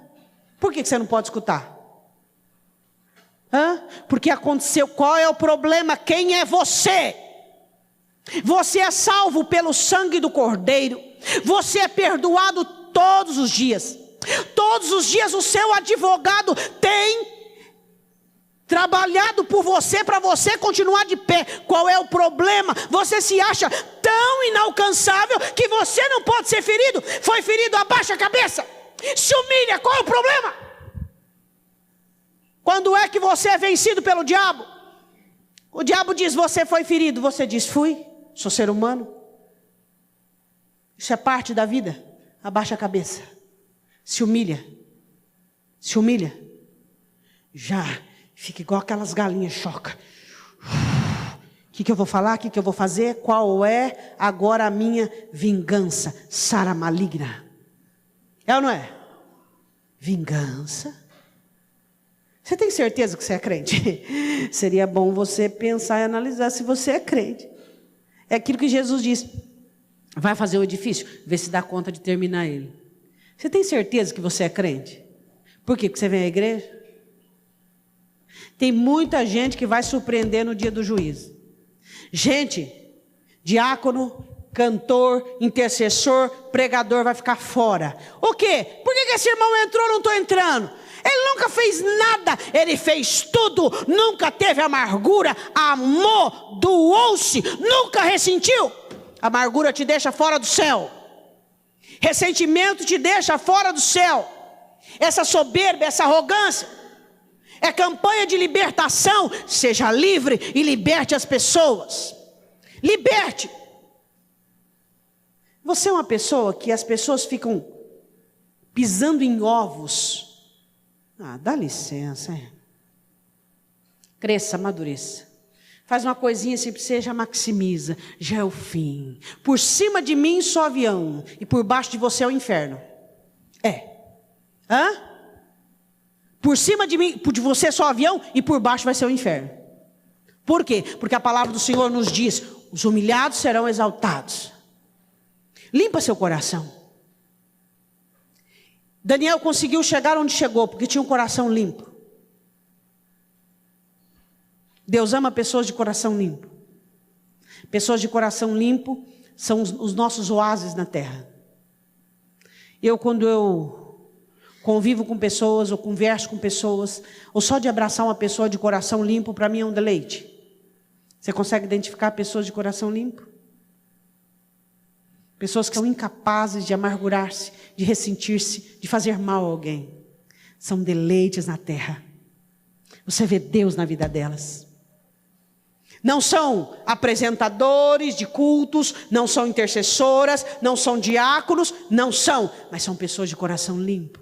Por que você não pode escutar? Porque aconteceu. Qual é o problema? Quem é você? Você é salvo pelo sangue do Cordeiro. Você é perdoado todos os dias. Todos os dias o seu advogado tem trabalhado por você, para você continuar de pé. Qual é o problema? Você se acha tão inalcançável que você não pode ser ferido. Foi ferido, abaixa a cabeça. Se humilha, qual é o problema? Quando é que você é vencido pelo diabo? O diabo diz, você foi ferido. Você diz, fui, sou ser humano. Isso é parte da vida. Abaixa a cabeça. Se humilha. Se humilha. Já fica igual aquelas galinhas, choca. O que eu vou falar? O que eu vou fazer? Qual é agora a minha vingança? Sara maligna. É ou não é? Vingança. Você tem certeza que você é crente? Seria bom você pensar e analisar se você é crente. É aquilo que Jesus disse. Vai fazer o edifício? Vê se dá conta de terminar ele. Você tem certeza que você é crente? Por quê? Porque você vem à igreja? Tem muita gente que vai surpreender no dia do juízo. Gente, diácono, cantor, intercessor, pregador vai ficar fora. O quê? Por que esse irmão entrou, não estou entrando? Ele nunca fez nada, ele fez tudo, nunca teve amargura, amou, doou-se, nunca ressentiu. Amargura te deixa fora do céu. Ressentimento te deixa fora do céu. Essa soberba, essa arrogância, é campanha de libertação. Seja livre e liberte as pessoas. Liberte. Você é uma pessoa que as pessoas ficam pisando em ovos. Dá licença. Cresça, amadureça. Faz uma coisinha assim para você, já maximiza. Já é o fim. Por cima de mim só avião. E por baixo de você é o inferno. Por cima de mim, de você só avião. E por baixo vai ser o inferno. Por quê? Porque a palavra do Senhor nos diz: os humilhados serão exaltados. Limpa seu coração. Daniel conseguiu chegar onde chegou, porque tinha um coração limpo. Deus ama pessoas de coração limpo. Pessoas de coração limpo são os nossos oásis na terra. Quando eu convivo com pessoas, ou converso com pessoas, ou só de abraçar uma pessoa de coração limpo, para mim é um deleite. Você consegue identificar pessoas de coração limpo? Pessoas que são incapazes de amargurar-se, de ressentir-se, de fazer mal a alguém. São deleites na terra. Você vê Deus na vida delas. Não são apresentadores de cultos, não são intercessoras, não são diáconos, não são, mas são pessoas de coração limpo.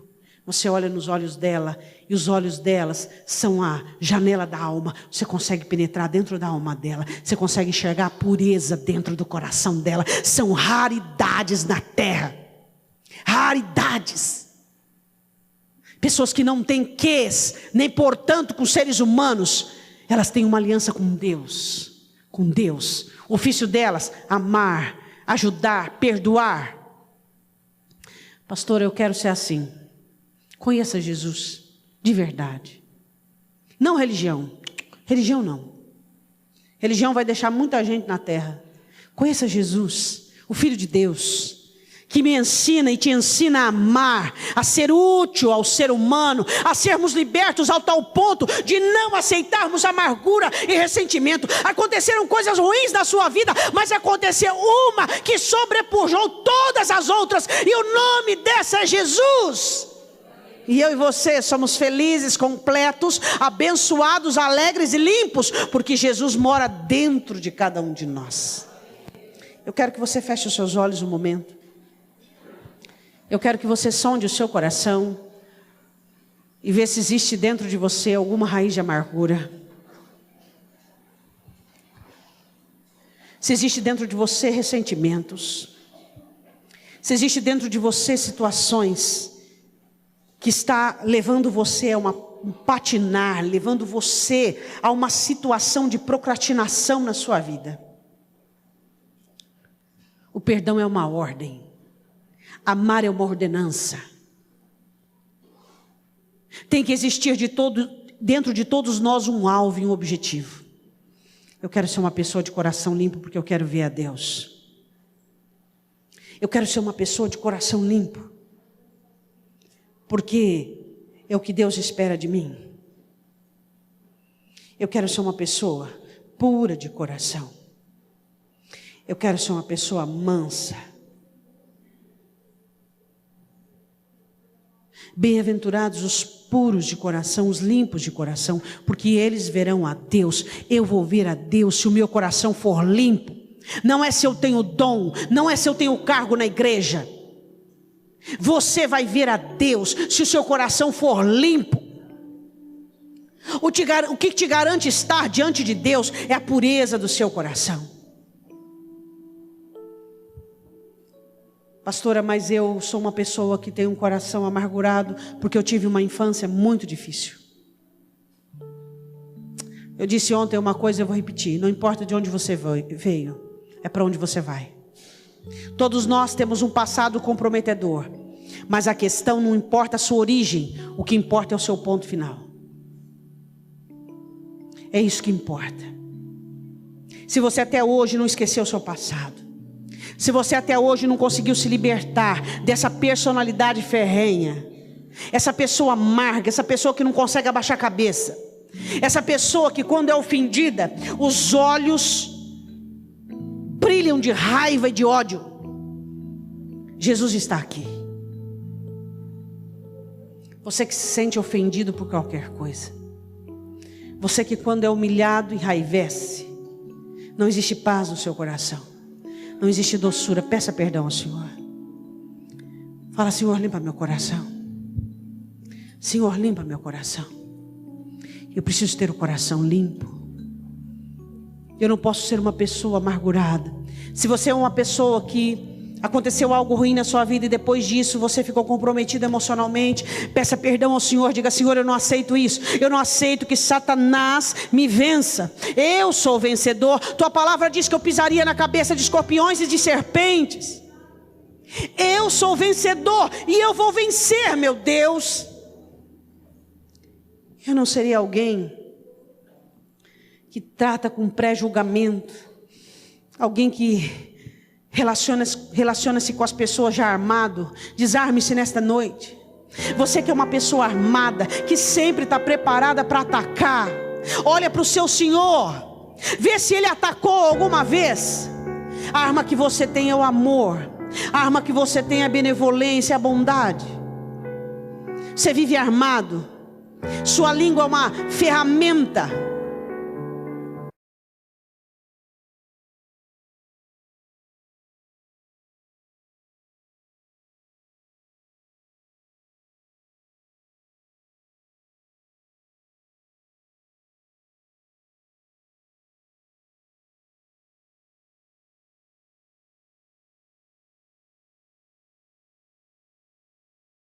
Você olha nos olhos dela e os olhos delas são a janela da alma. Você consegue penetrar dentro da alma dela. Você consegue enxergar a pureza dentro do coração dela. São raridades na terra. Raridades. Pessoas que não têm quês, nem portanto com seres humanos. Elas têm uma aliança com Deus. Com Deus. O ofício delas, amar, ajudar, perdoar. Pastor, eu quero ser assim. Conheça Jesus, de verdade. Não religião. Religião não. Religião vai deixar muita gente na terra. Conheça Jesus, o Filho de Deus, que me ensina e te ensina a amar, a ser útil ao ser humano, a sermos libertos ao tal ponto de não aceitarmos amargura e ressentimento. Aconteceram coisas ruins na sua vida, mas aconteceu uma que sobrepujou todas as outras, e o nome dessa é Jesus. E eu e você somos felizes, completos, abençoados, alegres e limpos, porque Jesus mora dentro de cada um de nós. Eu quero que você feche os seus olhos um momento. Eu quero que você sonde o seu coração e veja se existe dentro de você alguma raiz de amargura. Se existe dentro de você ressentimentos. Se existe dentro de você situações que está levando você a um patinar, levando você a uma situação de procrastinação na sua vida. O perdão é uma ordem. Amar é uma ordenança. Tem que existir dentro de todos nós um alvo e um objetivo. Eu quero ser uma pessoa de coração limpo porque eu quero ver a Deus. Eu quero ser uma pessoa de coração limpo porque é o que Deus espera de mim. Eu quero ser uma pessoa pura de coração. Eu quero ser uma pessoa mansa. Bem-aventurados os puros de coração, os limpos de coração, porque eles verão a Deus. Eu vou ver a Deus se o meu coração for limpo. Não é se eu tenho dom, não é se eu tenho cargo na igreja. Você vai ver a Deus se o seu coração for limpo. O que te garante estar diante de Deus é a pureza do seu coração. Pastora, mas eu sou uma pessoa que tem um coração amargurado porque eu tive uma infância muito difícil. Eu disse ontem uma coisa e eu vou repetir. Não importa de onde você veio, é para onde você vai. Todos nós temos um passado comprometedor, mas a questão não importa a sua origem, o que importa é o seu ponto final. É isso que importa. Se você até hoje não esqueceu o seu passado, se você até hoje não conseguiu se libertar dessa personalidade ferrenha, essa pessoa amarga, essa pessoa que não consegue abaixar a cabeça, essa pessoa que quando é ofendida, os olhos brilham de raiva e de ódio, Jesus está aqui. Você que se sente ofendido por qualquer coisa, você que quando é humilhado enraivece, não existe paz no seu coração, não existe doçura, peça perdão ao Senhor. Fala: Senhor, limpa meu coração. Senhor, limpa meu coração. Eu preciso ter o coração limpo. Eu não posso ser uma pessoa amargurada. Se você é uma pessoa que aconteceu algo ruim na sua vida e depois disso você ficou comprometido emocionalmente, peça perdão ao Senhor. Diga: Senhor, eu não aceito isso. Eu não aceito que Satanás me vença. Eu sou o vencedor. Tua palavra diz que eu pisaria na cabeça de escorpiões e de serpentes. Eu sou o vencedor e eu vou vencer, meu Deus. Eu não seria alguém que trata com pré-julgamento, alguém que relaciona-se com as pessoas já armado. Desarme-se nesta noite. Você que é uma pessoa armada, que sempre está preparada para atacar, olha para o seu Senhor, vê se Ele atacou alguma vez. A arma que você tem é o amor, a arma que você tem é a benevolência, a bondade. Você vive armado, sua língua é uma ferramenta